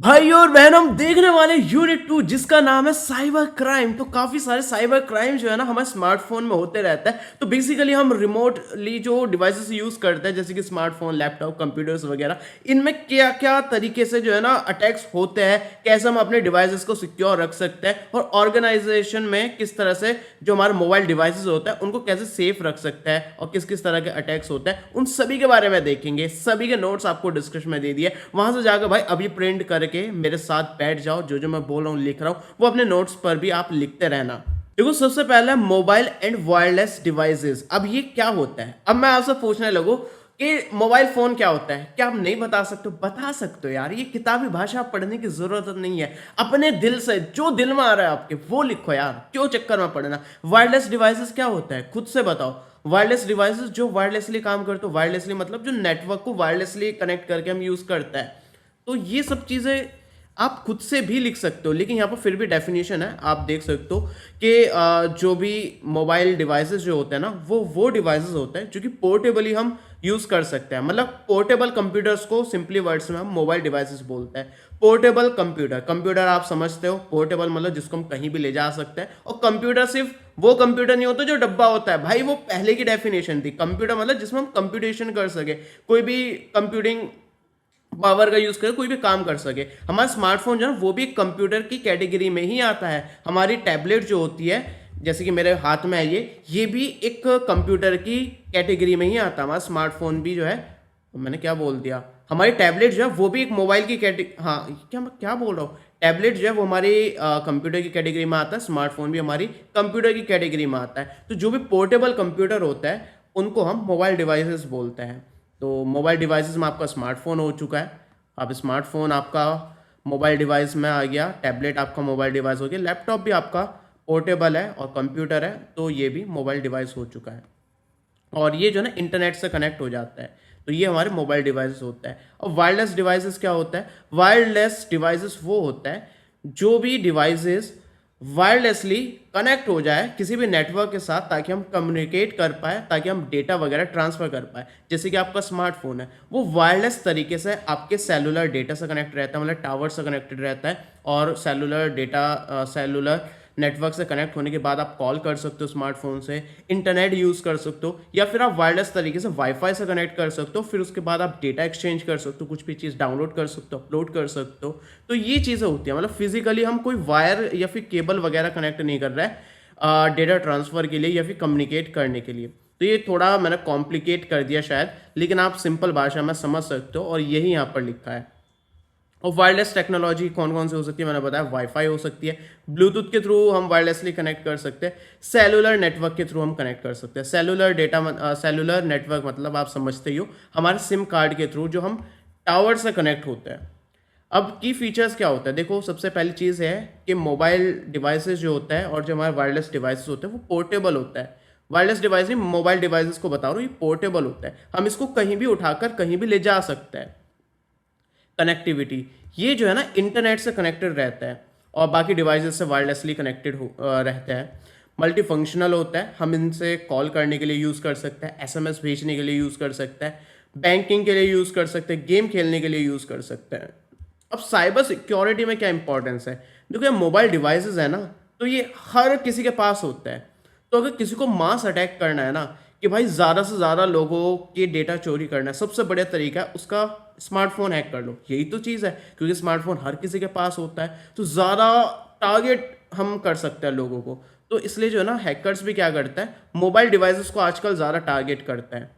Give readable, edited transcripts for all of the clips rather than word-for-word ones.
भाई और बहन हम देखने वाले यूनिट 2 जिसका नाम है साइबर क्राइम। तो काफी सारे साइबर क्राइम जो है ना हमारे स्मार्टफोन में होते रहता है। तो बेसिकली हम रिमोटली जो डिवाइसेस यूज करते हैं जैसे कि स्मार्टफोन, लैपटॉप, कंप्यूटर्स वगैरह, इनमें क्या क्या तरीके से जो है ना अटैक्स होते हैं, कैसे हम अपने डिवाइसेस को सिक्योर रख सकते हैं और ऑर्गेनाइजेशन में किस तरह से जो हमारे मोबाइल डिवाइसेस होते हैं उनको कैसे सेफ रख सकते हैं और किस किस तरह के अटैक्स होते हैं, उन सभी के बारे में देखेंगे। सभी के नोट्स आपको डिस्क्रिप्शन में दे दिए, वहां से जाकर भाई अभी प्रिंट करके मेरे साथ बैठ जाओ। जो जो मैं बोल रहा हूँ, लिख रहा हूँ, वो अपने नोट्स पर भी आप लिखते रहना। देखो, सबसे पहला मोबाइल एंड वायरलेस डिवाइसेस। अब ये क्या होता है? अब मैं आपसे पूछने लगूं कि मोबाइल फोन क्या होता है, क्या आप नहीं बता सकते? बता सकते हो यार, ये किताबी भाषा पढ़ने की जरूरत नहीं है। अपने दिल से जो दिल में आ रहा है आपके वो लिखो यार, क्यों चक्कर में पड़ना। वायरलेस डिवाइसेस क्या होता है, खुद से बताओ। वायरलेस डिवाइसेस जो वायरलेसली काम करते हो, वायरलेसली मतलब जो नेटवर्क को वायरलेसली कनेक्ट करके हम यूज करते हैं। तो ये सब चीजें आप खुद से भी लिख सकते हो, लेकिन यहाँ पर फिर भी डेफिनेशन है, आप देख सकते हो कि जो भी मोबाइल डिवाइसेस जो होते हैं ना, वो डिवाइसेस होते हैं जो कि पोर्टेबली हम यूज कर सकते हैं। मतलब पोर्टेबल कंप्यूटर्स को सिंपली वर्ड्स में हम मोबाइल डिवाइसेस बोलते हैं। पोर्टेबल कंप्यूटर, कंप्यूटर आप समझते हो, पोर्टेबल मतलब जिसको हम कहीं भी ले जा सकते हैं। और कंप्यूटर सिर्फ वो कंप्यूटर नहीं होता जो डब्बा होता है भाई, वो पहले की डेफिनेशन थी। कंप्यूटर मतलब जिसमें हम कंप्यूटेशन कर सके, कोई भी कंप्यूटिंग पावर का यूज करके कोई भी काम कर सके। हमारा स्मार्टफोन जो है वो भी कंप्यूटर की कैटेगरी में ही आता है। हमारी टैबलेट जो होती है, जैसे कि मेरे हाथ में है ये भी एक कंप्यूटर की कैटेगरी में ही आता है। हमारा स्मार्टफोन भी जो है, मैंने क्या बोल दिया, हमारी टैबलेट जो है वो भी एक मोबाइल की कैटेगरी, हाँ क्या मैं क्या बोल रहा हूँ, टैबलेट जो है वो हमारी कंप्यूटर की कैटेगरी में आता है, स्मार्टफोन भी हमारी कंप्यूटर की कैटेगरी में आता है। तो जो भी पोर्टेबल कंप्यूटर होता है उनको हम मोबाइल डिवाइसेस बोलते हैं। तो मोबाइल डिवाइसेस में आपका स्मार्टफोन हो चुका है, अब स्मार्टफोन आपका मोबाइल डिवाइस में आ गया, टैबलेट आपका मोबाइल डिवाइस हो गया, लैपटॉप भी आपका पोर्टेबल है और कंप्यूटर है तो ये भी मोबाइल डिवाइस हो चुका है। और ये जो है ना इंटरनेट से कनेक्ट हो जाता है, तो ये हमारे मोबाइल डिवाइसेस होता है। और वायरलेस डिवाइसेस क्या होता है? वायरलेस डिवाइसेस वो होता है जो भी डिवाइसेस वायरलेसली कनेक्ट हो जाए किसी भी नेटवर्क के साथ, ताकि हम कम्युनिकेट कर पाए, ताकि हम डेटा वगैरह ट्रांसफर कर पाए। जैसे कि आपका स्मार्टफोन है, वो वायरलेस तरीके से आपके सेलुलर डेटा से कनेक्ट रहता है, मतलब टावर से कनेक्टेड रहता है। और सेलुलर डेटा, सेलुलर नेटवर्क से कनेक्ट होने के बाद आप कॉल कर सकते हो स्मार्टफोन से, इंटरनेट यूज़ कर सकते हो, या फिर आप वायरलेस तरीके से वाईफाई से कनेक्ट कर सकते हो। फिर उसके बाद आप डेटा एक्सचेंज कर सकते हो, कुछ भी चीज़ डाउनलोड कर सकते हो, अपलोड कर सकते हो। तो ये चीज़ें होती हैं, मतलब फिजिकली हम कोई वायर या फिर केबल वगैरह कनेक्ट नहीं कर रहे हैं डेटा ट्रांसफ़र के लिए या फिर कम्युनिकेट करने के लिए। तो ये थोड़ा मैंने कॉम्प्लिकेट कर दिया शायद, लेकिन आप सिंपल भाषा में समझ सकते हो और यही यहाँ पर लिखा है। और वायरलेस टेक्नोलॉजी कौन कौन सी हो सकती है मैंने बताया, वाईफाई हो सकती है, ब्लूटूथ के थ्रू हम वायरलेसली कनेक्ट कर सकते हैं, सेलुलर नेटवर्क के थ्रू हम कनेक्ट कर सकते हैं। सेलुलर डेटा, सेलुलर नेटवर्क मतलब आप समझते ही हो, हमारे सिम कार्ड के थ्रू जो हम टावर से कनेक्ट होते हैं। अब की फीचर्स क्या होता है, देखो सबसे पहली चीज़ है कि मोबाइल डिवाइसेस जो होता है और जो हमारे वायरलेस डिवाइसेस होते हैं वो पोर्टेबल होता है। वायरलेस डिवाइस नहीं, मोबाइल डिवाइसेस को बता रहा हूँ, ये पोर्टेबल होता है, हम इसको कहीं भी उठाकर कहीं भी ले जा सकते हैं। कनेक्टिविटी, ये जो है ना इंटरनेट से कनेक्टेड रहता है और बाकी डिवाइसेस से वायरलेसली कनेक्टेड रहता है। मल्टी फंक्शनल होता है, हम इनसे कॉल करने के लिए यूज़ कर सकते हैं, एसएमएस भेजने के लिए यूज़ कर सकते हैं, बैंकिंग के लिए यूज़ कर सकते हैं, गेम खेलने के लिए यूज़ कर सकते हैं। अब साइबर सिक्योरिटी में क्या इंपॉर्टेंस है? देखो ये मोबाइल डिवाइसेस है ना, तो ये हर किसी के पास होता है। तो अगर किसी को मास अटैक करना है ना, कि भाई ज़्यादा से ज़्यादा लोगों के डेटा चोरी करना है, सबसे बढ़िया तरीका है उसका स्मार्टफोन हैक कर लो। यही तो चीज़ है, क्योंकि स्मार्टफोन हर किसी के पास होता है, तो ज़्यादा टारगेट हम कर सकते हैं लोगों को। तो इसलिए जो है ना हैकर्स भी क्या करता है, मोबाइल डिवाइसेस को आजकल ज़्यादा टारगेट करता है।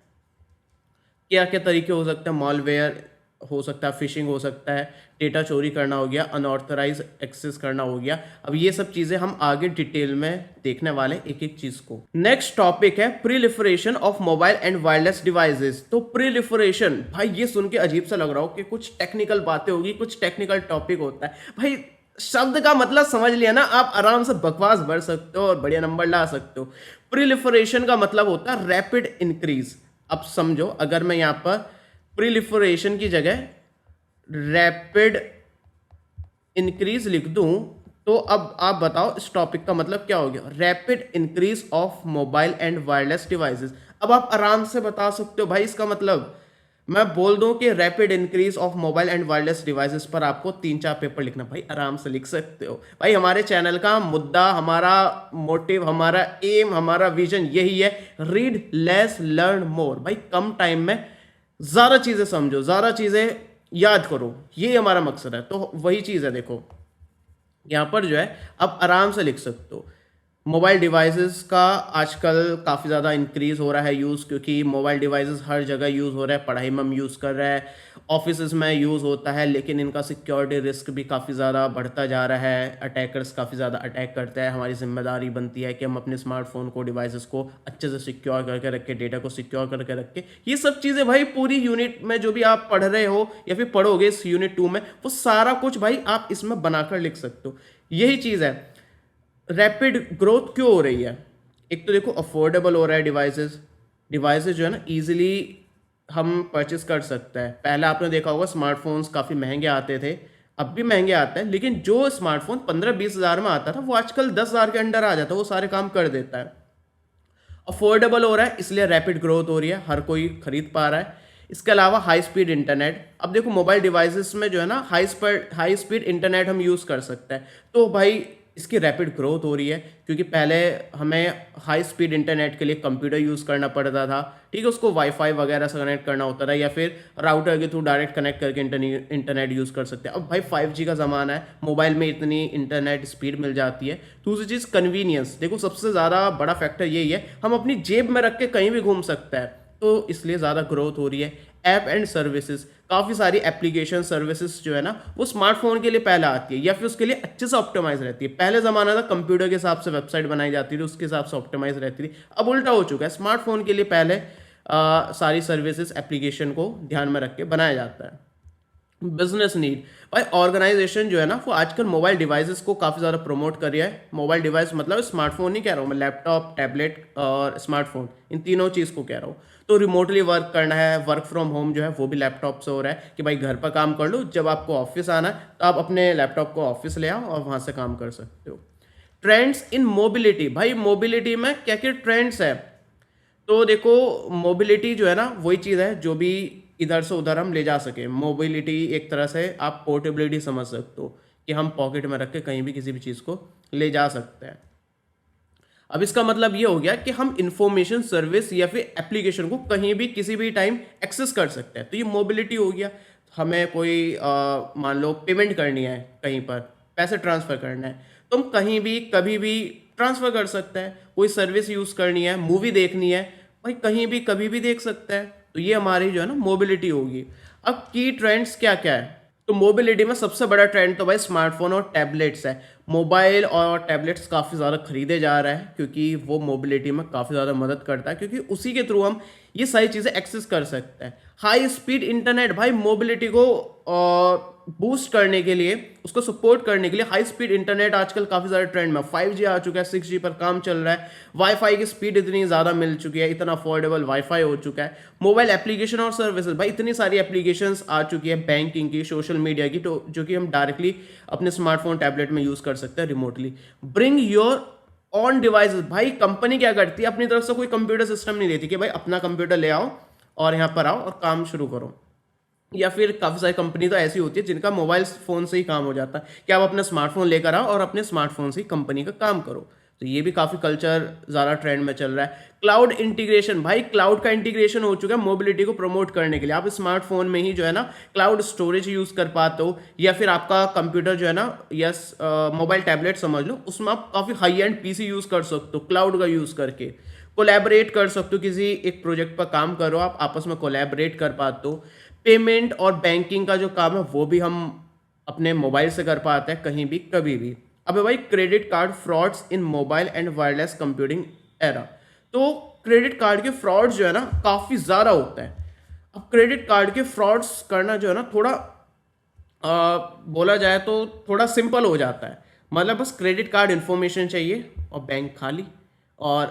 क्या क्या तरीके हो सकते हैं, मॉलवेयर हो सकता है, फिशिंग हो सकता है, डेटा चोरी करना हो गया, अनऑथराइज एक्सेस करना हो गया। अब ये सब चीजें हम आगे डिटेल में देखने वाले एक एक चीज को। नेक्स्ट टॉपिक है proliferation of mobile and wireless devices. तो प्रीलिफरेशन, भाई ये सुन के अजीब सा लग रहा हो कि कुछ टेक्निकल बातें होगी, कुछ टेक्निकल टॉपिक होता है। भाई शब्द का मतलब समझ लिया ना, आप आराम से बकवास भर सकते हो और बढ़िया नंबर ला सकते हो। प्रीलिफरेशन का मतलब होता है रैपिड इंक्रीज। अब समझो, अगर मैं यहाँ पर प्रीलिफरेशन की जगह रैपिड इंक्रीज लिख दूं, तो अब आप बताओ इस टॉपिक का मतलब क्या हो गया? Rapid increase of mobile and wireless devices. अब आप आराम से बता सकते हो भाई इसका मतलब मैं बोल दूं कि rapid increase of mobile and wireless devices पर आपको 3-4 पेपर लिखना, भाई आराम से लिख सकते हो। भाई हमारे चैनल का मुद्दा, हमारा मोटिव, हमारा एम, हमारा विजन यही है, रीड लेस लर्न मोर। भाई कम टाइम में ज़्यादा चीज़ें समझो, ज़्यादा चीज़ें याद करो, ये हमारा मकसद है। तो वही चीज़ है, देखो यहाँ पर जो है आप आराम से लिख सकते हो। मोबाइल डिवाइसेस का आजकल काफ़ी ज़्यादा इंक्रीज़ हो रहा है यूज़, क्योंकि मोबाइल डिवाइसेस हर जगह यूज़ हो रहा है, पढ़ाई में हम यूज़ कर रहे हैं, ऑफिस में यूज़ होता है, लेकिन इनका सिक्योरिटी रिस्क भी काफ़ी ज़्यादा बढ़ता जा रहा है। अटैकर्स काफ़ी ज़्यादा अटैक करते हैं। हमारी जिम्मेदारी बनती है कि हम अपने स्मार्टफोन को, डिवाइसेस को अच्छे से सिक्योर करके रखें, डेटा को सिक्योर करके रखें। ये सब चीज़ें भाई पूरी यूनिट में जो भी आप पढ़ रहे हो या फिर पढ़ोगे इस यूनिट 2 में, वो सारा कुछ भाई आप इसमें बनाकर लिख सकते हो। यही चीज़ है, रैपिड ग्रोथ क्यों हो रही है। एक तो देखो अफोर्डेबल हो रहा है डिवाइसेस, डिवाइसेस जो है ना इजीली हम परचेस कर सकते हैं। पहले आपने देखा होगा स्मार्टफोन्स काफ़ी महंगे आते थे, अब भी महंगे आते हैं, लेकिन जो स्मार्टफोन 15-20 हज़ार में आता था वो आजकल 10 हज़ार के अंडर आ जाता है, वो सारे काम कर देता है। अफोर्डेबल हो रहा है, इसलिए रैपिड ग्रोथ हो रही है, हर कोई खरीद पा रहा है। इसके अलावा हाई स्पीड इंटरनेट, अब देखो मोबाइल डिवाइसेस में जो है ना हाई स्पीड इंटरनेट हम यूज़ कर सकते हैं, तो भाई इसकी रैपिड ग्रोथ हो रही है। क्योंकि पहले हमें हाई स्पीड इंटरनेट के लिए कंप्यूटर यूज़ करना पड़ता था, ठीक है, उसको वाईफाई वगैरह से कनेक्ट करना होता था, या फिर राउटर के थ्रू डायरेक्ट कनेक्ट करके इंटरनेट यूज़ कर सकते हैं। अब भाई 5G का ज़माना है, मोबाइल में इतनी इंटरनेट स्पीड मिल जाती है। दूसरी चीज़ कन्वीनियंस, देखो सबसे ज़्यादा बड़ा फैक्टर यही है, हम अपनी जेब में रख के कहीं भी घूम सकते हैं, तो इसलिए ज़्यादा ग्रोथ हो रही है। ऐप एंड सर्विसेज, काफ़ी सारी एप्लीकेशन सर्विसेज जो है ना वो स्मार्टफोन के लिए पहले आती है, या फिर उसके लिए अच्छे से ऑप्टिमाइज रहती है। पहले ज़माना था कंप्यूटर के हिसाब से वेबसाइट बनाई जाती थी, उसके हिसाब से ऑप्टिमाइज रहती थी, अब उल्टा हो चुका है। स्मार्टफोन के लिए पहले सारी सर्विसेज एप्लीकेशन को ध्यान में रख के बनाया जाता है। बिजनेस नीड, भाई ऑर्गेनाइजेशन जो है ना वो आजकल मोबाइल डिवाइसेस को काफ़ी ज़्यादा प्रमोट कर रहा है। मोबाइल डिवाइस मतलब स्मार्टफोन नहीं कह रहा हूँ मैं, लैपटॉप, टैबलेट और स्मार्टफोन, इन तीनों चीज़ को कह रहा हूँ। तो रिमोटली वर्क करना है, वर्क फ्रॉम होम जो है वो भी लैपटॉप से हो रहा है, कि भाई घर पर काम कर लो, जब आपको ऑफिस आना है तो आप अपने लैपटॉप को ऑफिस ले आओ और वहाँ से काम कर सकते हो। ट्रेंड्स इन मोबिलिटी, भाई मोबिलिटी में क्या क्या ट्रेंड्स है, तो देखो मोबिलिटी जो है ना वही चीज़ है जो भी इधर से उधर हम ले जा सके। मोबिलिटी एक तरह से आप पोर्टेबिलिटी समझ सकते हो, कि हम पॉकेट में रख के कहीं भी किसी भी चीज़ को ले जा सकते हैं। अब इसका मतलब ये हो गया कि हम इंफॉर्मेशन सर्विस या फिर एप्लीकेशन को कहीं भी किसी भी टाइम एक्सेस कर सकते हैं, तो ये मोबिलिटी हो गया। हमें कोई मान लो पेमेंट करनी है, कहीं पर पैसे ट्रांसफ़र करना है, तो हम कहीं भी कभी भी ट्रांसफ़र कर सकते हैं। कोई सर्विस यूज़ करनी है, मूवी देखनी है, भाई कहीं भी कभी भी देख सकते हैं, तो ये हमारी जो है ना मोबिलिटी होगी। अब की ट्रेंड्स क्या क्या है, तो मोबिलिटी में सबसे बड़ा ट्रेंड तो भाई स्मार्टफोन और टैबलेट्स है। मोबाइल और टैबलेट्स काफ़ी ज़्यादा खरीदे जा रहा है, क्योंकि वो मोबिलिटी में काफ़ी ज़्यादा मदद करता है, क्योंकि उसी के थ्रू हम ये सारी चीज़ें एक्सेस कर सकते हैं। हाई स्पीड इंटरनेट, भाई मोबिलिटी को बूस्ट करने के लिए, उसको सपोर्ट करने के लिए हाई स्पीड इंटरनेट आजकल काफ़ी ज़्यादा ट्रेंड में। 5G आ चुका है, 6G पर काम चल रहा है, वाईफाई की स्पीड इतनी ज़्यादा मिल चुकी है, इतना अफोर्डेबल वाईफाई हो चुका है। मोबाइल एप्लीकेशन और सर्विसेज, भाई इतनी सारी एप्लीकेशंस आ चुकी है, बैंकिंग की, सोशल मीडिया की, तो जो कि हम डायरेक्टली अपने स्मार्टफोन टैबलेट में यूज़ कर सकते हैं remotely. Bring your on devices, भाई कंपनी क्या करती है, अपनी तरफ से कोई कंप्यूटर सिस्टम नहीं देती कि भाई अपना कंप्यूटर ले आओ और यहाँ पर आओ और काम शुरू करो। या फिर काफ़ी सारी कंपनी तो ऐसी होती है जिनका मोबाइल फ़ोन से ही काम हो जाता है, कि आप अपना स्मार्टफोन लेकर आओ और अपने स्मार्टफोन से ही कंपनी का काम करो। तो ये भी काफ़ी कल्चर ज़्यादा ट्रेंड में चल रहा है। क्लाउड इंटीग्रेशन, भाई क्लाउड का इंटीग्रेशन हो चुका है मोबिलिटी को प्रमोट करने के लिए। आप स्मार्टफोन में ही जो है ना क्लाउड स्टोरेज यूज़ कर पाते हो, या फिर आपका कंप्यूटर जो है ना, या मोबाइल टैबलेट समझ लो, उसमें आप काफ़ी हाई एंड पीसी यूज़ कर सकते हो क्लाउड का यूज़ करके। कोलैबोरेट कर सकते हो, किसी एक प्रोजेक्ट पर काम करो, आप आपस में कोलैबोरेट कर पाते हो। पेमेंट और बैंकिंग का जो काम है वो भी हम अपने मोबाइल से कर पाते हैं, कहीं भी कभी भी। अब भाई credit card frauds in mobile and wireless computing era, तो क्रेडिट कार्ड के फ्रॉड्स जो है ना काफ़ी ज़्यादा होता है। अब क्रेडिट कार्ड के फ्रॉड्स करना जो है ना थोड़ा बोला जाए तो थोड़ा सिंपल हो जाता है। मतलब बस क्रेडिट कार्ड इन्फॉर्मेशन चाहिए और बैंक खाली, और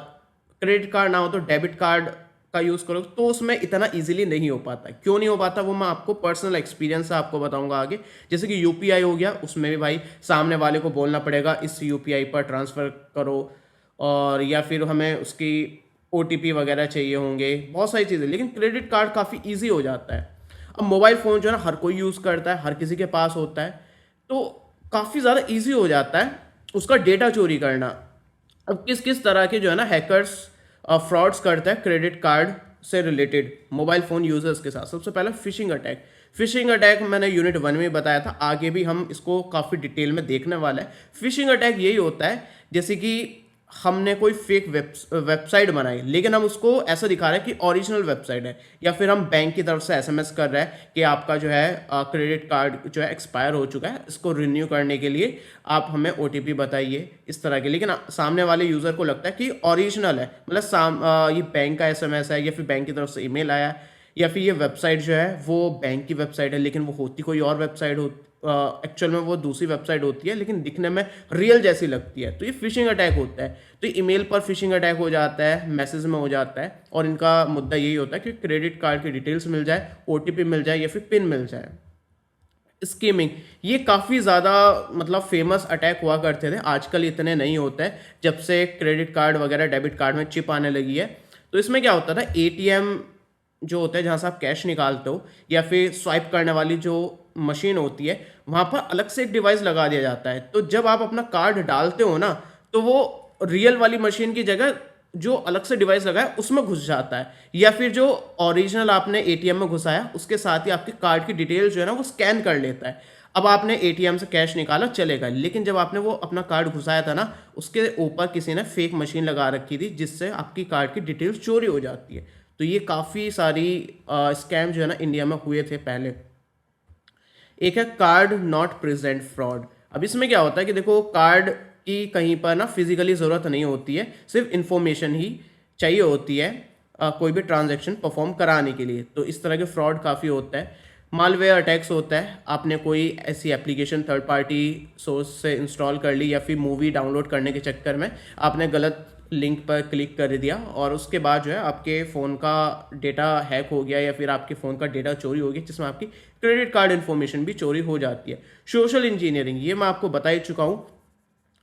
क्रेडिट कार्ड ना हो तो डेबिट कार्ड का यूज़ करो, तो उसमें इतना इजीली नहीं हो पाता। क्यों नहीं हो पाता वो मैं आपको पर्सनल एक्सपीरियंस से आपको बताऊंगा आगे। जैसे कि यूपीआई हो गया, उसमें भी भाई सामने वाले को बोलना पड़ेगा इस यूपीआई पर ट्रांसफ़र करो, और या फिर हमें उसकी ओटीपी वगैरह चाहिए होंगे, बहुत सारी चीज़ें, लेकिन क्रेडिट कार्ड काफ़ी ईजी हो जाता है। अब मोबाइल फ़ोन जो है ना हर कोई यूज़ करता है, हर किसी के पास होता है, तो काफ़ी ज़्यादा ईजी हो जाता है उसका डेटा चोरी करना। अब किस किस तरह के जो है ना हैकर्स फ्रॉड्स करते हैं क्रेडिट कार्ड से रिलेटेड मोबाइल फ़ोन यूजर्स के साथ। सबसे पहला फिशिंग अटैक। फिशिंग अटैक मैंने यूनिट 1 में बताया था, आगे भी हम इसको काफ़ी डिटेल में देखने वाले हैं। फिशिंग अटैक यही होता है जैसे कि हमने कोई फेक वेबसाइट बनाई, लेकिन हम उसको ऐसा दिखा रहे हैं कि ओरिजिनल वेबसाइट है, या फिर हम बैंक की तरफ से एसएमएस कर रहे हैं कि आपका जो है क्रेडिट कार्ड जो है एक्सपायर हो चुका है, इसको रिन्यू करने के लिए आप हमें ओटीपी बताइए, इस तरह के। लेकिन सामने वाले यूज़र को लगता है कि ओरिजिनल है, मतलब ये बैंक का एसएमएस है, या फिर बैंक की तरफ से ईमेल आया है, या फिर ये वेबसाइट जो है वो बैंक की वेबसाइट है, लेकिन वो होती कोई और वेबसाइट हो, एक्चुअल में वो दूसरी वेबसाइट होती है, लेकिन दिखने में रियल जैसी लगती है। तो ये फिशिंग अटैक होता है। तो ईमेल पर फिशिंग अटैक हो जाता है, मैसेज में हो जाता है, और इनका मुद्दा यही होता है कि क्रेडिट कार्ड की डिटेल्स मिल जाए, ओटीपी मिल जाए, या फिर पिन मिल जाए। स्कीमिंग, ये काफ़ी ज़्यादा मतलब फेमस अटैक हुआ करते थे, आजकल इतने नहीं होते हैं जब से क्रेडिट कार्ड वगैरह डेबिट कार्ड में चिप आने लगी है। तो इसमें क्या होता था, एटीएम जो होता है जहाँ से आप कैश निकालते हो, या फिर स्वाइप करने वाली जो मशीन होती है, वहाँ पर अलग से एक डिवाइस लगा दिया जाता है। तो जब आप अपना कार्ड डालते हो ना, तो वो रियल वाली मशीन की जगह जो अलग से डिवाइस लगा है उसमें घुस जाता है, या फिर जो ओरिजिनल आपने एटीएम में घुसाया उसके साथ ही आपके कार्ड की डिटेल जो है ना वो स्कैन कर लेता है। अब आपने एटीएम से कैश निकाला चलेगा, लेकिन जब आपने वो अपना कार्ड घुसाया था ना, उसके ऊपर किसी ने फेक मशीन लगा रखी थी जिससे आपकी कार्ड की डिटेल्स चोरी हो जाती है। तो ये काफ़ी सारी स्कैम जो है ना इंडिया में हुए थे पहले। एक है कार्ड नॉट प्रेजेंट फ्रॉड। अब इसमें क्या होता है कि देखो, कार्ड की कहीं पर ना फिजिकली ज़रूरत नहीं होती है, सिर्फ इंफॉर्मेशन ही चाहिए होती है कोई भी ट्रांजैक्शन परफॉर्म कराने के लिए। तो इस तरह के फ्रॉड काफ़ी होता है। मालवेयर अटैक्स होता है, आपने कोई ऐसी एप्लीकेशन थर्ड पार्टी सोर्स से इंस्टॉल कर ली, या फिर मूवी डाउनलोड करने के चक्कर में आपने गलत लिंक पर क्लिक कर दिया, और उसके बाद जो है आपके फ़ोन का डेटा हैक हो गया, या फिर आपके फ़ोन का डेटा चोरी हो गया, जिसमें आपकी क्रेडिट कार्ड इन्फॉर्मेशन भी चोरी हो जाती है। सोशल इंजीनियरिंग, ये मैं आपको बता ही चुका हूँ,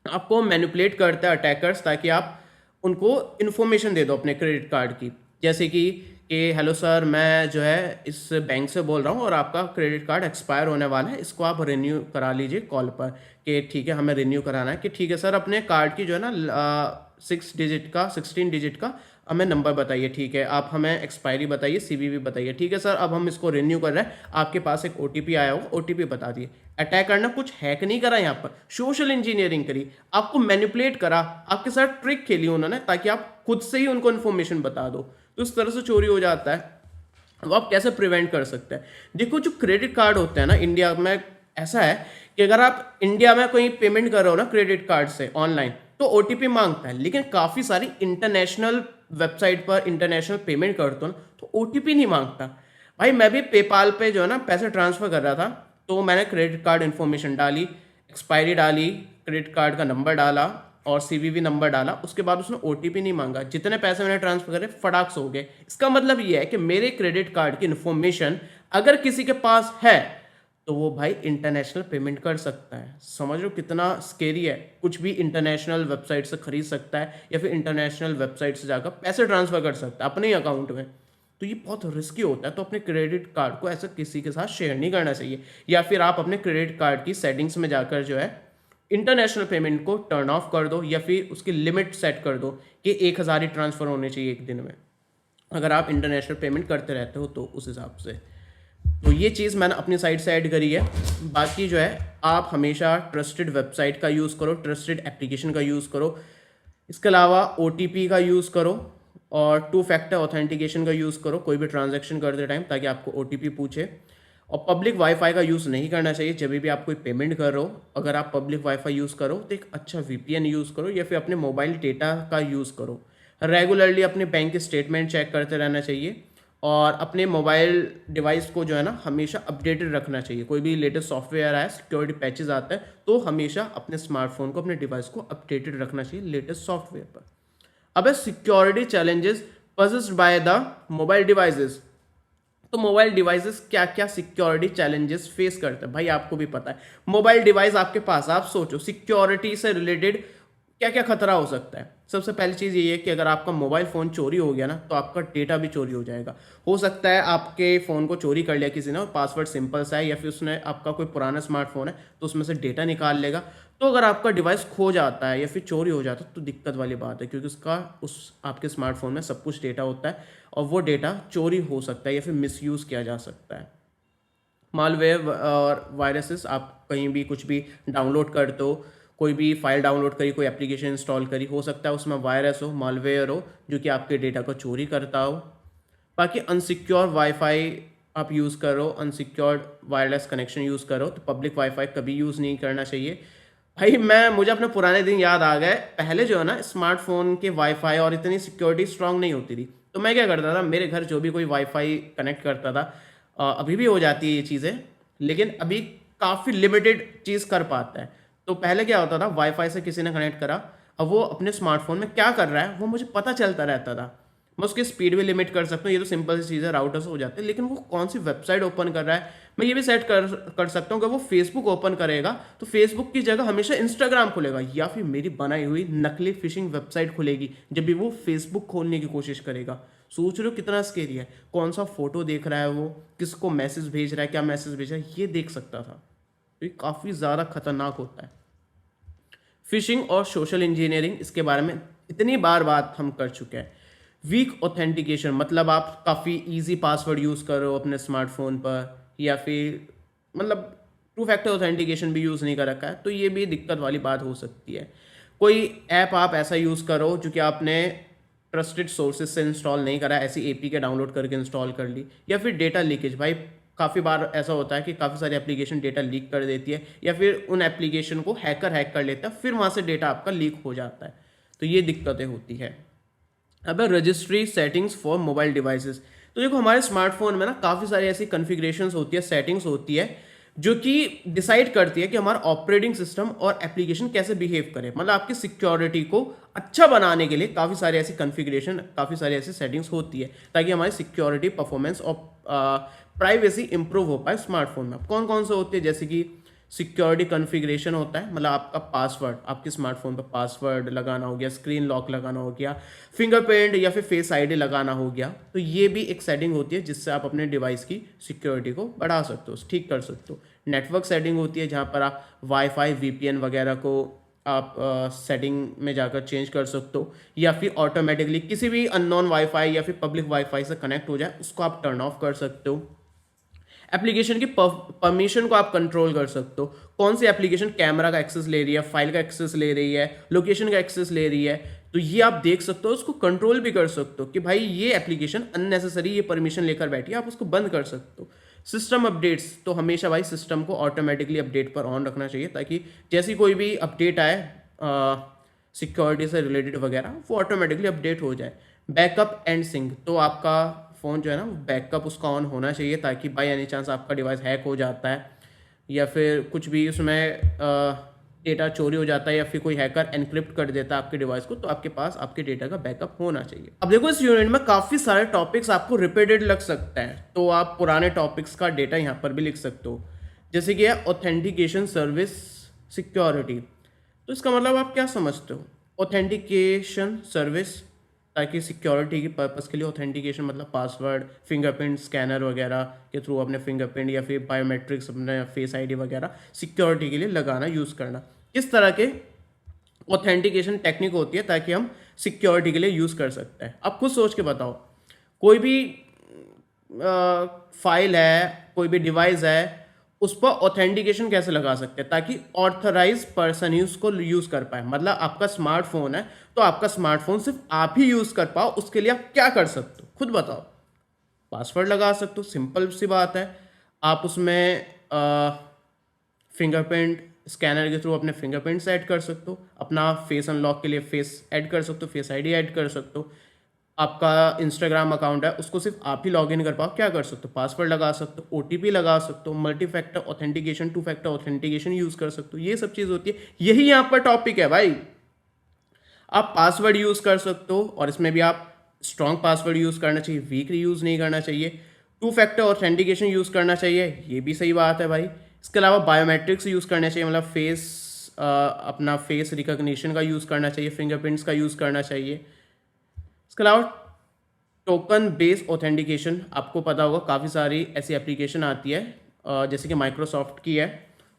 आपको मैनिपुलेट करता है अटैकर्स ताकि आप उनको इन्फॉर्मेशन दे दो अपने क्रेडिट कार्ड की, जैसे कि हेलो सर, मैं जो है इस बैंक से बोल रहा हूँ और आपका क्रेडिट कार्ड एक्सपायर होने वाला है, इसको आप रिन्यू करा लीजिए कॉल पर। कि ठीक है, हमें रिन्यू कराना है। कि ठीक है सर, अपने कार्ड की जो है ना 16 डिजिट का हमें नंबर बताइए। ठीक है, आप हमें एक्सपायरी बताइए, सीवीवी बताइए। ठीक है सर, अब हम इसको रिन्यू कर रहे हैं, आपके पास एक ओटीपी आया होगा, ओटीपी बता दिए। अटैक करना कुछ हैक नहीं करा, यहाँ पर सोशल इंजीनियरिंग करी, आपको मैनिपुलेट करा, आपके साथ ट्रिक खेली उन्होंने ताकि आप खुद से ही उनको इन्फॉर्मेशन बता दो। तो इस तरह से चोरी हो जाता है। अब आप कैसे प्रिवेंट कर सकते हैं? देखो, जो क्रेडिट कार्ड होते हैं ना इंडिया में, ऐसा है कि अगर आप इंडिया में कोई पेमेंट कर रहे हो ना क्रेडिट कार्ड से ऑनलाइन, तो ओटीपी मांगता है, लेकिन काफ़ी सारी इंटरनेशनल वेबसाइट पर इंटरनेशनल पेमेंट करते हो ना, तो ओटीपी नहीं मांगता। भाई, मैं भी पेपाल पे जो है ना पैसे ट्रांसफ़र कर रहा था, तो मैंने क्रेडिट कार्ड इन्फॉर्मेशन डाली, एक्सपायरी डाली, क्रेडिट कार्ड का नंबर डाला और सीवीवी नंबर डाला, उसके बाद उसने ओटीपी नहीं मांगा। जितने पैसे मैंने ट्रांसफर करे फटाक से हो गए। इसका मतलब ये है कि मेरे क्रेडिट कार्ड की इन्फॉर्मेशन अगर किसी के पास है तो वो भाई इंटरनेशनल पेमेंट कर सकता है। समझ लो कितना स्केरी है। कुछ भी इंटरनेशनल वेबसाइट से खरीद सकता है, या फिर इंटरनेशनल वेबसाइट से जाकर पैसे ट्रांसफर कर सकता है अपने ही अकाउंट में। तो ये बहुत रिस्की होता है। तो अपने क्रेडिट कार्ड को ऐसा किसी के साथ शेयर नहीं करना चाहिए, या फिर आप अपने क्रेडिट कार्ड की सेटिंग्स में जाकर जो है इंटरनेशनल पेमेंट को टर्न ऑफ कर दो, या फिर उसकी लिमिट सेट कर दो कि 1000 ही ट्रांसफ़र होने चाहिए एक दिन में, अगर आप इंटरनेशनल पेमेंट करते रहते हो तो उस हिसाब से। तो ये चीज़ मैंने अपनी साइड से ऐड करी है। बाकी जो है, आप हमेशा ट्रस्टेड वेबसाइट का यूज़ करो, ट्रस्टेड एप्लीकेशन का यूज़ करो। इसके अलावा ओटीपी का यूज़ करो और 2 फैक्टर ऑथेंटिकेशन का यूज़ करो कोई भी ट्रांजैक्शन करते टाइम, ताकि आपको ओटीपी पूछे। और पब्लिक वाईफाई का यूज़ नहीं करना चाहिए जब भी आप कोई पेमेंट कर रहे हो। अगर आप पब्लिक वाईफाई यूज़ करो तो एक अच्छा वीपीएन यूज़ करो, या फिर अपने मोबाइल डेटा का यूज़ करो। रेगुलरली अपने बैंक स्टेटमेंट चेक करते रहना चाहिए, और अपने मोबाइल डिवाइस को जो है ना हमेशा अपडेटेड रखना चाहिए। कोई भी लेटेस्ट सॉफ्टवेयर आया, सिक्योरिटी पैचेस आता है, तो हमेशा अपने स्मार्टफोन को, अपने डिवाइस को अपडेटेड रखना चाहिए लेटेस्ट सॉफ्टवेयर पर। अब है security challenges possessed by the mobile devices. तो मोबाइल डिवाइसेस क्या क्या सिक्योरिटी चैलेंजेस फेस करते हैं, भाई आपको भी पता है। मोबाइल डिवाइस आपके पास, आप सोचो सिक्योरिटी से रिलेटेड क्या क्या खतरा हो सकता है? सबसे पहली चीज़ ये है कि अगर आपका मोबाइल फ़ोन चोरी हो गया ना, तो आपका डेटा भी चोरी हो जाएगा। हो सकता है आपके फ़ोन को चोरी कर लिया किसी ने और पासवर्ड सिंपल सा है, या फिर उसने आपका कोई पुराना स्मार्टफ़ोन है तो उसमें से डेटा निकाल लेगा। तो अगर आपका डिवाइस खो जाता है या फिर चोरी हो जाता है तो दिक्कत वाली बात है, क्योंकि उसका उस आपके स्मार्टफ़ोन में सब कुछ डेटा होता है और वो डेटा चोरी हो सकता है या फिर मिसयूज़ किया जा सकता है। मालवेयर और वायरसेस, आप कहीं भी कुछ भी डाउनलोड करते हो, कोई भी फाइल डाउनलोड करी, कोई एप्लीकेशन इंस्टॉल करी, हो सकता है उसमें वायरस हो, मालवेयर हो, जो कि आपके डेटा को चोरी करता हो। बाकी अनसिक्योर वाईफाई आप यूज़ करो, अनसिक्योर्ड वायरलेस कनेक्शन यूज़ करो, तो पब्लिक वाईफाई कभी यूज़ नहीं करना चाहिए। भाई मुझे अपने पुराने दिन याद आ गए। पहले जो है ना, स्मार्टफोन के वाईफाई और इतनी सिक्योरिटी स्ट्रांग नहीं होती थी, तो मैं क्या करता था, मेरे घर जो भी कोई वाईफाई कनेक्ट करता था, अभी भी हो जाती है ये चीज़ें, लेकिन अभी काफ़ी लिमिटेड चीज़ कर पाता है। तो पहले क्या होता था, वाईफाई से किसी ने कनेक्ट करा, अब वो अपने स्मार्टफोन में क्या कर रहा है वो मुझे पता चलता रहता था। मैं उसकी स्पीड भी लिमिट कर सकता हूँ, ये तो सिंपल सी चीज़ है, राउटर से हो जाते हैं। लेकिन वो कौन सी वेबसाइट ओपन कर रहा है, मैं ये भी सेट कर सकता हूँ कि वो फेसबुक ओपन करेगा तो फेसबुक की जगह हमेशा इंस्टाग्राम खुलेगा, या फिर मेरी बनाई हुई नकली फिशिंग वेबसाइट खुलेगी जब भी वो फेसबुक खोलने की कोशिश करेगा। सोच रहे हो कितना स्केरी है, कौन सा फोटो देख रहा है वो, किसको मैसेज भेज रहा है, क्या मैसेज भेज रहा है, ये देख सकता था। तो ये काफ़ी ज़्यादा खतरनाक होता है। फिशिंग और सोशल इंजीनियरिंग, इसके बारे में इतनी बात हम कर चुके हैं। वीक ऑथेंटिकेशन, मतलब आप काफ़ी इजी पासवर्ड यूज़ करो अपने स्मार्टफोन पर, या फिर मतलब टू फैक्टर ऑथेंटिकेशन भी यूज़ नहीं कर रखा है, तो ये भी दिक्कत वाली बात हो सकती है। कोई ऐप आप ऐसा यूज़ करो जो कि आपने ट्रस्टेड सोर्सेज से इंस्टॉल नहीं करा, ऐसी एपीके डाउनलोड करके इंस्टॉल कर ली। या फिर डेटा लीकेज, भाई काफ़ी बार ऐसा होता है कि काफ़ी सारी एप्लीकेशन डेटा लीक कर देती है, या फिर उन एप्लीकेशन को हैकर हैक कर लेता है, फिर वहाँ से डेटा आपका लीक हो जाता है, तो ये दिक्कतें होती है। अब registry settings for mobile devices, तो देखो हमारे स्मार्टफोन में ना काफ़ी सारी ऐसी कॉन्फ़िगरेशंस होती है, सेटिंग्स होती है, जो कि डिसाइड करती है कि हमारा ऑपरेटिंग सिस्टम और एप्लीकेशन कैसे बिहेव करे। मतलब आपकी सिक्योरिटी को अच्छा बनाने के लिए काफ़ी सारी ऐसी कॉन्फ़िगरेशन, काफ़ी सारी ऐसी सेटिंग्स होती है, ताकि हमारी सिक्योरिटी, परफॉर्मेंस और प्राइवेसी इंप्रूव हो पाए स्मार्टफोन में। कौन कौन से होते हैं, जैसे कि सिक्योरिटी कॉन्फ़िगरेशन होता है, मतलब आपका पासवर्ड, आपके स्मार्टफोन पर पासवर्ड लगाना हो गया, स्क्रीन लॉक लगाना हो गया, फिंगरप्रिंट या फिर फेस आईडी लगाना हो गया। तो ये भी एक सेटिंग होती है जिससे आप अपने डिवाइस की सिक्योरिटी को बढ़ा सकते हो, ठीक कर सकते हो। नेटवर्क सेटिंग होती है, जहाँ पर आप वाईफाई, वीपीएन वगैरह को आप सेटिंग में जाकर चेंज कर सकते हो, या फिर ऑटोमेटिकली किसी भी अननोन वाईफाई या फिर पब्लिक वाईफाई से कनेक्ट हो जाए उसको आप टर्न ऑफ कर सकते हो। एप्लीकेशन की परमिशन को आप कंट्रोल कर सकते हो, कौन सी एप्लीकेशन कैमरा का एक्सेस ले रही है, फाइल का एक्सेस ले रही है, लोकेशन का एक्सेस ले रही है, तो ये आप देख सकते हो, उसको कंट्रोल भी कर सकते हो कि भाई ये एप्लीकेशन अननेसेसरी ये परमिशन लेकर बैठी है, आप उसको बंद कर सकते हो। सिस्टम अपडेट्स, तो हमेशा भाई सिस्टम को ऑटोमेटिकली अपडेट पर ऑन रखना चाहिए, ताकि जैसी कोई भी अपडेट आए सिक्योरिटी से रिलेटेड वगैरह, वो ऑटोमेटिकली अपडेट हो जाए। बैकअप एंड सिंक, तो आपका फ़ोन जो है ना, बैकअप उसका ऑन होना चाहिए, ताकि बाई एनी चांस आपका डिवाइस हैक हो जाता है या फिर कुछ भी उसमें डेटा चोरी हो जाता है, या फिर कोई हैकर एनक्रिप्ट कर देता है आपके डिवाइस को, तो आपके पास आपके डेटा का बैकअप होना चाहिए। अब देखो इस यूनिट में काफ़ी सारे टॉपिक्स आपको रिपीटेड लग सकते हैं, तो आप पुराने टॉपिक्स का डेटा यहाँ पर भी लिख सकते हो, जैसे कि है ऑथेंटिकेशन सर्विस सिक्योरिटी। तो इसका मतलब आप क्या समझते हो, ऑथेंटिकेशन सर्विस, ताकि सिक्योरिटी की पर्पज़ के लिए ऑथेंटिकेशन मतलब पासवर्ड, फिंगरप्रिंट स्कैनर वगैरह के थ्रू अपने फिंगरप्रिंट या फिर बायोमेट्रिक्स, अपने फेस आईडी वगैरह सिक्योरिटी के लिए लगाना, यूज़ करना। इस तरह के ऑथेंटिकेशन टेक्निक होती है ताकि हम सिक्योरिटी के लिए यूज़ कर सकते हैं। अब खुद सोच के बताओ, कोई भी फाइल है, कोई भी डिवाइस है, उस पर ऑथेंटिकेशन कैसे लगा सकते हैं ताकि ऑथराइज पर्सन ही उसको यूज़ कर पाए। मतलब आपका स्मार्टफोन है तो आपका स्मार्टफोन सिर्फ आप ही यूज़ कर पाओ, उसके लिए आप क्या कर सकते हो, खुद बताओ। पासवर्ड लगा सकते हो, सिंपल सी बात है। आप उसमें फिंगरप्रिंट स्कैनर के थ्रू अपने फिंगरप्रिंट्स ऐड कर सकते हो, अपना फेस अनलॉक के लिए फेस ऐड कर सकते हो, फेस आईडी ऐड कर सकते हो। आपका इंस्टाग्राम अकाउंट है, उसको सिर्फ आप ही लॉगिन कर पाओ, क्या कर सकते हो, पासवर्ड लगा सकते हो, ओटीपी लगा सकते हो, multi factor authentication, two factor authentication use कर सकते हो। ये सब चीज़ होती है, यही यहाँ पर टॉपिक है भाई। आप पासवर्ड यूज़ कर सकते हो, और इसमें भी आप स्ट्रॉन्ग पासवर्ड यूज़ करना चाहिए, वीक यूज़ नहीं करना चाहिए। टू फैक्टर ऑथेंटिकेशन यूज़ करना चाहिए, ये भी सही बात है भाई। इसके अलावा बायोमेट्रिक्स यूज़ करना चाहिए, मतलब फेस अपना फेस रिकॉग्निशन का यूज़ करना चाहिए, फिंगरप्रिंट्स का यूज़ करना चाहिए। इसके अलावा टोकन बेस्ड ऑथेंटिकेशन, आपको पता होगा काफ़ी सारी ऐसी एप्लीकेशन आती है जैसे कि माइक्रोसॉफ्ट की है।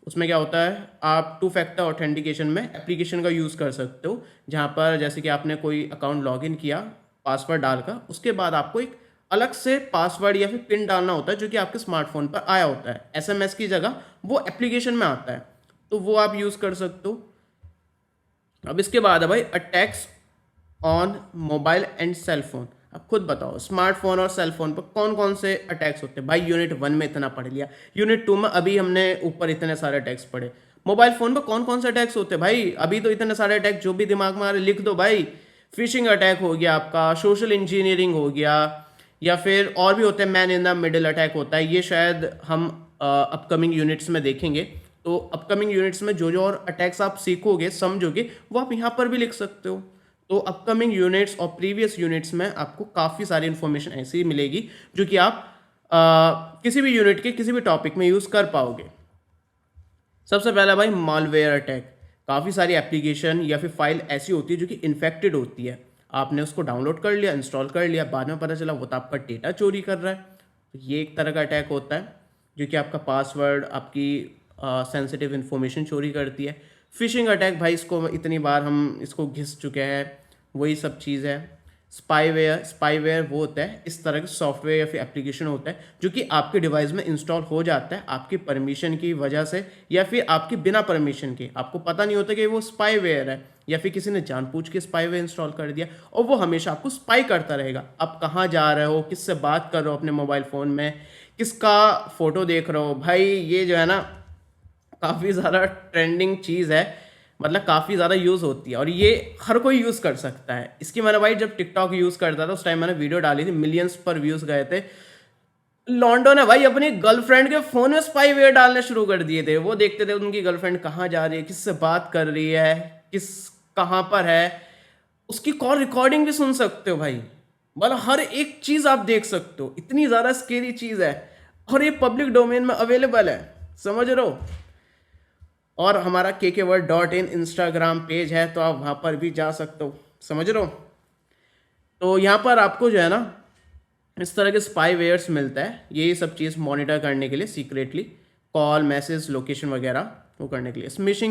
उसमें क्या होता है, आप टू फैक्टर ऑथेंटिकेशन में एप्लीकेशन का यूज़ कर सकते हो, जहाँ पर जैसे कि आपने कोई अकाउंट लॉगिन किया पासवर्ड डालकर, उसके बाद आपको एक अलग से पासवर्ड या फिर पिन डालना होता है जो कि आपके स्मार्टफोन पर आया होता है। एसएमएस की जगह वो एप्लीकेशन में आता है, तो वो आप यूज़ कर सकते हो। अब इसके बाद है भाई attacks on mobile and cell phone. अब खुद बताओ स्मार्टफोन और सेल फोन पर कौन कौन से अटैक्स होते हैं। भाई यूनिट 1 में इतना पढ़ लिया, यूनिट 2 में अभी हमने ऊपर इतने सारे अटैक्स पढ़े। मोबाइल फोन पर कौन कौन से अटैक्स होते हैं भाई, अभी तो इतने सारे अटैक जो भी दिमाग में आ रहे लिख दो भाई। फिशिंग अटैक हो गया आपका, सोशल इंजीनियरिंग हो गया, या फिर और भी होते हैं, man in the middle attack होता है। ये शायद हम अपकमिंग यूनिट्स में देखेंगे। तो अपकमिंग यूनिट्स में जो जो और अटैक्स आप सीखोगे समझोगे वो आप यहाँ पर भी लिख सकते हो। तो अपकमिंग यूनिट्स और प्रीवियस यूनिट्स में आपको काफ़ी सारी इन्फॉर्मेशन ऐसी मिलेगी जो कि आप किसी भी यूनिट के किसी भी टॉपिक में यूज़ कर पाओगे। सबसे पहला भाई मालवेयर अटैक। काफ़ी सारी एप्लीकेशन या फिर फाइल ऐसी होती है जो कि इन्फेक्टेड होती है, आपने उसको डाउनलोड कर लिया, इंस्टॉल कर लिया, बाद में पता चला वो तो आपका डेटा चोरी कर रहा है। तो ये एक तरह का अटैक होता है जो कि आपका पासवर्ड, आपकी सेंसिटिव इन्फॉर्मेशन चोरी करती है। फिशिंग अटैक भाई इसको इतनी बार हम इसको घिस चुके हैं, वही सब चीज़ है। स्पाईवेयर वो होता है इस तरह के सॉफ्टवेयर या फिर एप्लीकेशन होता है जो कि आपके डिवाइस में इंस्टॉल हो जाता है आपकी परमिशन की वजह से, या फिर आपकी बिना परमिशन के, आपको पता नहीं होता कि वो स्पाईवेयर है, या फिर किसी ने जानबूझ के स्पाईवेयर इंस्टॉल कर दिया और वो हमेशा आपको स्पाई करता रहेगा। आप कहाँ जा रहे हो, किससे बात कर रहे हो अपने मोबाइल फ़ोन में, किसका फ़ोटो देख रहे हो। भाई ये जो है ना काफ़ी ज़्यादा ट्रेंडिंग चीज़ है, मतलब काफ़ी ज़्यादा यूज़ होती है और ये हर कोई यूज़ कर सकता है। इसकी मैंने भाई जब टिकटॉक यूज़ करता था उस टाइम मैंने वीडियो डाली थी, मिलियंस पर व्यूज़ गए थे। लॉन्डो ने भाई अपनी गर्लफ्रेंड के फ़ोन में स्पाईवेयर डालने शुरू कर दिए थे। वो देखते थे उनकी गर्लफ्रेंड कहाँ जा रही है, किससे बात कर रही है, किस कहाँ पर है, उसकी कॉल रिकॉर्डिंग भी सुन सकते हो भाई। मतलब हर एक चीज़ आप देख सकते हो, इतनी ज़्यादा स्केरी चीज़ है और ये पब्लिक डोमेन में अवेलेबल है, समझ रहे हो। और हमारा KKWord.in इंस्टाग्राम पेज है, तो आप वहाँ पर भी जा सकते हो, समझ रहे हो। तो यहाँ पर आपको जो है ना इस तरह के स्पाईवेयर्स मिलता है, यही सब चीज़ मॉनिटर करने के लिए सीक्रेटली, कॉल, मैसेज, लोकेशन वगैरह वो करने के लिए।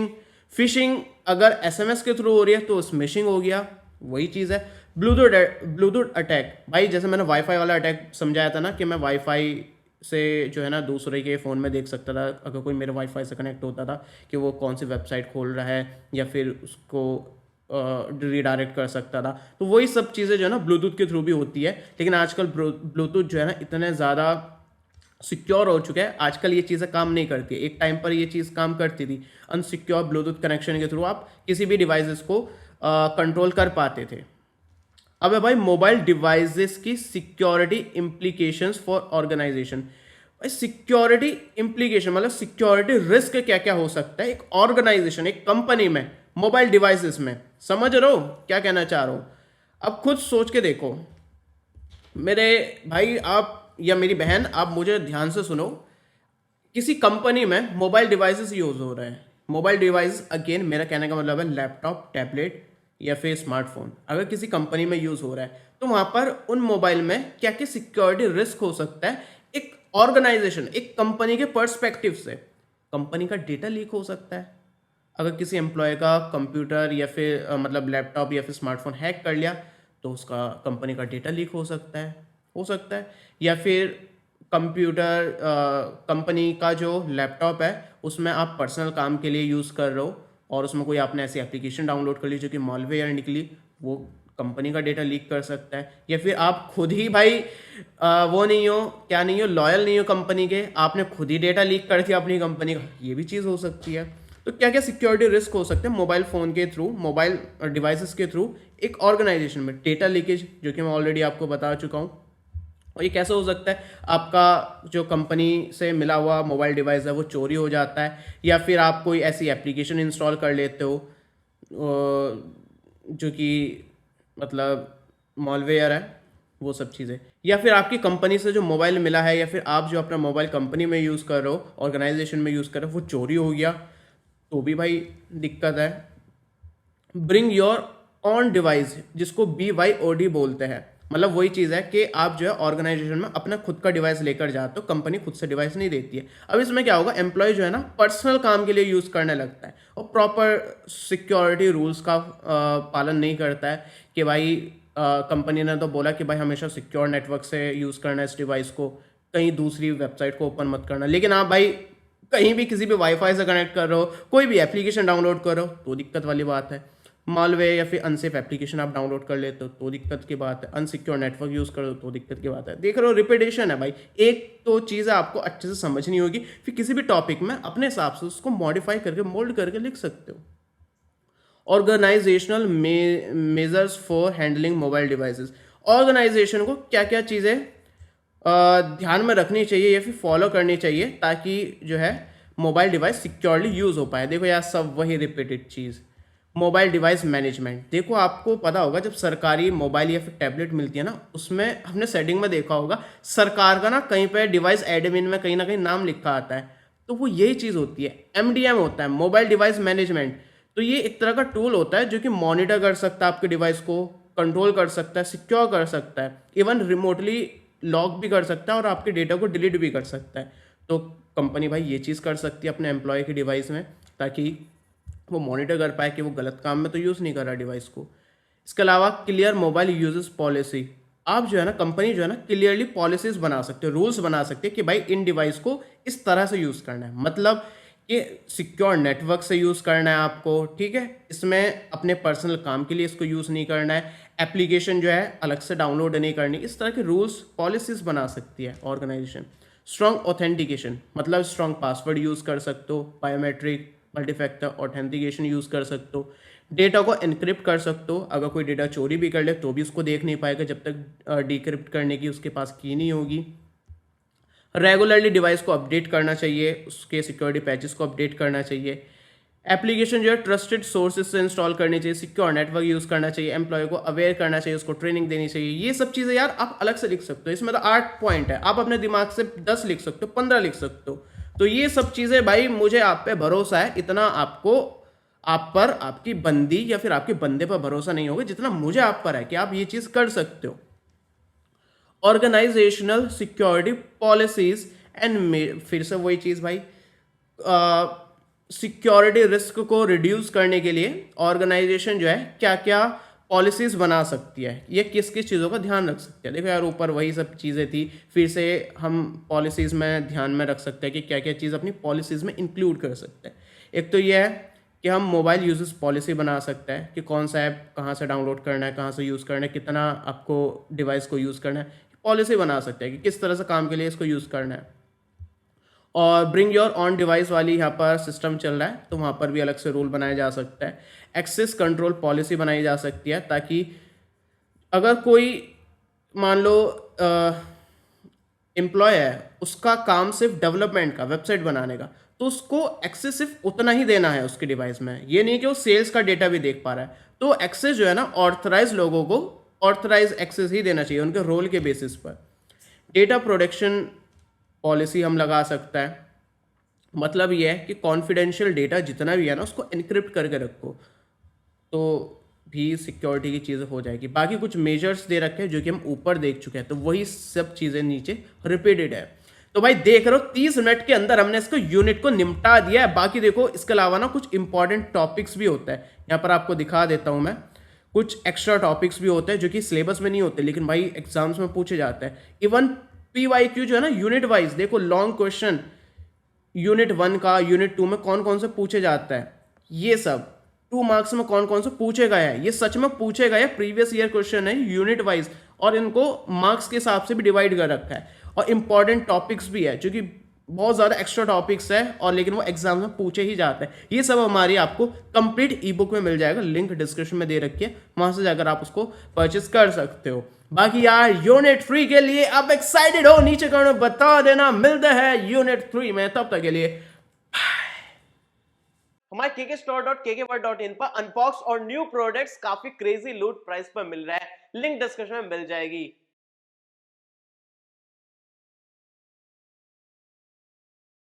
फिशिंग अगर SMS के थ्रू हो रही है तो स्मिशिंग हो गया, वही चीज़ है। ब्लूटूथ अटैक भाई, जैसे मैंने वाईफाई वाला अटैक समझाया था ना कि मैं वाईफाई से जो है ना दूसरे के फ़ोन में देख सकता था, अगर कोई मेरे वाईफाई से कनेक्ट होता था कि वो कौन सी वेबसाइट खोल रहा है, या फिर उसको रीडायरेक्ट कर सकता था। तो वही सब चीज़ें जो है ना ब्लूटूथ के थ्रू भी होती है, लेकिन आजकल ब्लूटूथ जो है ना इतने ज़्यादा सिक्योर हो चुका है, आजकल ये चीज़ें काम नहीं करती। एक टाइम पर ये चीज़ काम करती थी, अनसिक्योर ब्लूटूथ कनेक्शन के थ्रू आप किसी भी डिवाइसेस को कंट्रोल कर पाते थे। अब है भाई मोबाइल डिवाइसेस की सिक्योरिटी इम्प्लीकेशंस फॉर ऑर्गेनाइजेशन। भाई सिक्योरिटी इम्प्लीकेशन मतलब सिक्योरिटी रिस्क क्या क्या हो सकता है एक ऑर्गेनाइजेशन, एक कंपनी में, मोबाइल डिवाइसेस में। समझ रहे हो क्या कहना चाह रहा हूँ। अब खुद सोच के देखो मेरे भाई, आप या मेरी बहन, आप मुझे ध्यान से सुनो। किसी कंपनी में मोबाइल डिवाइसेस यूज़ हो रहे हैं। मोबाइल डिवाइस अगेन मेरा कहने का मतलब है लैपटॉप, टैबलेट या फिर स्मार्टफोन। अगर किसी कंपनी में यूज़ हो रहा है तो वहाँ पर उन मोबाइल में क्या क्या सिक्योरिटी रिस्क हो सकता है एक ऑर्गेनाइजेशन, एक कंपनी के पर्सपेक्टिव से। कंपनी का डेटा लीक हो सकता है। अगर किसी एम्प्लॉय का कंप्यूटर या फिर मतलब लैपटॉप या फिर स्मार्टफोन हैक कर लिया तो उसका कंपनी का डेटा लीक हो सकता है। या फिर कंप्यूटर कंपनी का जो लैपटॉप है उसमें आप पर्सनल काम के लिए यूज़ कर रहे हो और उसमें कोई आपने ऐसी एप्लीकेशन डाउनलोड कर ली जो कि मॉलवेयर निकली, वो कंपनी का डेटा लीक कर सकता है। या फिर आप खुद ही भाई वो नहीं हो, क्या नहीं हो, लॉयल नहीं हो कंपनी के, आपने खुद ही डेटा लीक कर दिया अपनी कंपनी का, ये भी चीज़ हो सकती है। तो क्या क्या सिक्योरिटी रिस्क हो सकते हैं मोबाइल फ़ोन के थ्रू, मोबाइल डिवाइसेस के थ्रू एक ऑर्गेनाइजेशन में। डेटा लीकेज जो कि मैं ऑलरेडी आपको बता चुका हूँ। और ये कैसे हो सकता है, आपका जो कंपनी से मिला हुआ मोबाइल डिवाइस है वो चोरी हो जाता है, या फिर आप कोई ऐसी एप्लीकेशन इंस्टॉल कर लेते हो जो कि मतलब मॉलवेयर है, वो सब चीज़ें। या फिर आपकी कंपनी से जो मोबाइल मिला है या फिर आप जो अपना मोबाइल कंपनी में यूज़ कर रहे हो, ऑर्गेनाइजेशन में यूज़ कर रहे हो, वो चोरी हो गया। तो भी भाई दिक्कत है। ब्रिंग योर ऑन डिवाइस, जिसको BYOD बोलते हैं, मतलब वही चीज़ है कि आप जो है ऑर्गेनाइजेशन में अपना खुद का डिवाइस लेकर जाते हो, कंपनी खुद से डिवाइस नहीं देती है। अब इसमें क्या होगा, एम्प्लॉय जो है ना पर्सनल काम के लिए यूज़ करने लगता है और प्रॉपर सिक्योरिटी रूल्स का पालन नहीं करता है कि भाई कंपनी ने तो बोला कि भाई हमेशा सिक्योर नेटवर्क से यूज़ करना है इस डिवाइस को, कहीं दूसरी वेबसाइट को ओपन मत करना, लेकिन आप भाई कहीं भी किसी भी वाईफाई से कनेक्ट कर रहे हो, कोई भी एप्लीकेशन डाउनलोड कर रहे हो तो दिक्कत वाली बात है। मालवेयर या फिर अनसेफ एप्लीकेशन आप डाउनलोड कर लेते हो तो दिक्कत की बात है। अनसिक्योर नेटवर्क यूज़ करो तो दिक्कत की बात है। देख रहे हो रिपीटेशन है भाई, एक तो चीज़ आपको अच्छे से समझनी होगी, फिर किसी भी टॉपिक में अपने हिसाब से उसको मॉडिफाई करके मोल्ड करके लिख सकते हो। Organisational measures for handling mobile devices, organisation को क्या क्या चीज़ें ध्यान में रखनी चाहिए या फिर फॉलो करनी चाहिए ताकि जो है मोबाइल डिवाइस सिक्योरली यूज़ हो पाए। देखो यार, सब वही रिपीटेड चीज़, मोबाइल डिवाइस मैनेजमेंट। देखो आपको पता होगा जब सरकारी मोबाइल या फिर टैबलेट मिलती है ना, उसमें हमने सेटिंग में देखा होगा सरकार का ना कहीं पे डिवाइस एडमिन में कहीं ना कहीं नाम लिखा आता है, तो वो यही चीज़ होती है, MDM होता है, मोबाइल डिवाइस मैनेजमेंट। तो ये एक तरह का टूल होता है जो कि मॉनिटर कर सकता है आपके डिवाइस को, कंट्रोल कर सकता है, सिक्योर कर सकता है, इवन रिमोटली लॉक भी कर सकता है और आपके डेटा को डिलीट भी कर सकता है। तो कंपनी भाई ये चीज़ कर सकती है अपने एम्प्लॉय के डिवाइस में ताकि वो मॉनिटर कर पाए कि वो गलत काम में तो यूज़ नहीं कर रहा डिवाइस को। इसके अलावा क्लियर मोबाइल यूजेस पॉलिसी, आप जो है ना कंपनी जो है ना क्लियरली पॉलिसीज बना सकते हो, रूल्स बना सकते हैं कि भाई इन डिवाइस को इस तरह से यूज़ करना है, मतलब कि सिक्योर नेटवर्क से यूज़ करना है आपको, ठीक है, इसमें अपने पर्सनल काम के लिए इसको यूज़ नहीं करना है, एप्लीकेशन जो है अलग से डाउनलोड नहीं करनी, इस तरह के रूल्स पॉलिसीज बना सकती है ऑर्गेनाइजेशन। स्ट्रॉन्ग ऑथेंटिकेशन, मतलब स्ट्रॉन्ग पासवर्ड यूज़ कर सकते हो, बायोमेट्रिक मल्टीफैक्टर ऑथेंटिकेशन यूज़ कर सकते हो, डेटा को एनक्रिप्ट कर सकते हो, अगर कोई डेटा चोरी भी कर ले तो भी उसको देख नहीं पाएगा जब तक डिक्रिप्ट करने की उसके पास की नहीं होगी। रेगुलरली डिवाइस को अपडेट करना चाहिए, उसके सिक्योरिटी पैचेस को अपडेट करना चाहिए। एप्लीकेशन जो है ट्रस्टेड सोर्सेज से इंस्टॉल करनी चाहिए, सिक्योर नेटवर्क यूज़ करना चाहिए, एम्प्लॉय को अवेयर करना चाहिए, उसको ट्रेनिंग देनी चाहिए। ये सब चीज़ें यार आप अलग से लिख सकते हो, इसमें तो 8 पॉइंट है, आप अपने दिमाग से 10 लिख सकते हो, 15 लिख सकते हो। तो ये सब चीज़ें भाई मुझे आप पे भरोसा है, इतना आपको आप पर आपकी बंदी या फिर आपके बंदे पर भरोसा नहीं होगा जितना मुझे आप पर है कि आप ये चीज़ कर सकते हो। ऑर्गेनाइजेशनल सिक्योरिटी पॉलिसीज एंड, फिर से वही चीज़ भाई, सिक्योरिटी रिस्क को रिड्यूस करने के लिए ऑर्गेनाइजेशन जो है क्या क्या पॉलिसीज बना सकती है, ये किस किस चीज़ों का ध्यान रख सकती है। देखो यार ऊपर वही सब चीज़ें थी, फिर से हम पॉलिसीज़ में ध्यान में रख सकते हैं कि क्या क्या चीज़ अपनी पॉलिसीज़ में इंक्लूड कर सकते हैं। एक तो ये है कि हम मोबाइल यूजेस पॉलिसी बना सकते हैं कि कौन सा ऐप कहाँ से डाउनलोड करना है, कहाँ से यूज़ करना है, कितना आपको डिवाइस को यूज़ करना है, पॉलिसी बना सकते हैं कि किस तरह से काम के लिए इसको यूज़ करना है। और ब्रिंग योर ऑन डिवाइस वाली यहाँ पर सिस्टम चल रहा है तो वहाँ पर भी अलग से रूल बनाया जा सकता है। एक्सेस कंट्रोल पॉलिसी बनाई जा सकती है ताकि अगर कोई मान लो एम्प्लॉय है, उसका काम सिर्फ डेवलपमेंट का, वेबसाइट बनाने का, तो उसको एक्सेस सिर्फ उतना ही देना है उसके डिवाइस में, ये नहीं कि वो सेल्स का डेटा भी देख पा रहा है। तो एक्सेस जो है ना ऑथराइज लोगों को ऑथराइज एक्सेस ही देना चाहिए उनके रोल के बेसिस पर। डेटा प्रोटेक्शन पॉलिसी हम लगा सकता है, मतलब ये है कि कॉन्फिडेंशियल डेटा जितना भी है ना उसको एनक्रिप्ट करके रखो तो भी सिक्योरिटी की चीज़ें हो जाएगी। बाकी कुछ मेजर्स दे रखे हैं जो कि हम ऊपर देख चुके हैं, तो वही सब चीज़ें नीचे रिपीटेड है। तो भाई देख रहे हो 30 मिनट के अंदर हमने इसको यूनिट को निपटा दिया है। बाकी देखो इसके अलावा ना कुछ इंपॉर्टेंट टॉपिक्स भी होता है, यहाँ पर आपको दिखा देता हूँ मैं, कुछ एक्स्ट्रा टॉपिक्स भी होते हैं जो कि सिलेबस में नहीं होते लेकिन भाई एग्जाम्स में पूछे जाते हैं। इवन PYQ जो है ना यूनिट वाइज, देखो लॉन्ग क्वेश्चन यूनिट 1 का, यूनिट 2 में कौन कौन से पूछे जाता है, ये सब 2 मार्क्स में कौन कौन से पूछे गए हैं, ये सच में पूछे गए प्रीवियस ईयर क्वेश्चन है यूनिट वाइज, और इनको मार्क्स के हिसाब से भी डिवाइड कर रखा है। और इंपॉर्टेंट टॉपिक्स भी है जो कि बहुत ज़्यादा एक्स्ट्रा टॉपिक्स है और लेकिन वो एग्जाम में पूछे ही जाते हैं। ये सब हमारी आपको कंप्लीट ई बुक में मिल जाएगा, लिंक डिस्क्रिप्शन में दे रखी है, वहां से जाकर आप उसको परचेस कर सकते हो। बाकी यार यूनिट 3 के लिए आप एक्साइटेड हो, नीचे कमेंट में बता देना। मिलते हैं यूनिट 3 में, तब तक के लिए हमारे kkstore.kkworld.in पर अनबॉक्स और न्यू प्रोडक्ट्स काफी क्रेजी लूट प्राइस पर मिल रहा है, लिंक डिस्क्रिप्शन में मिल जाएगी।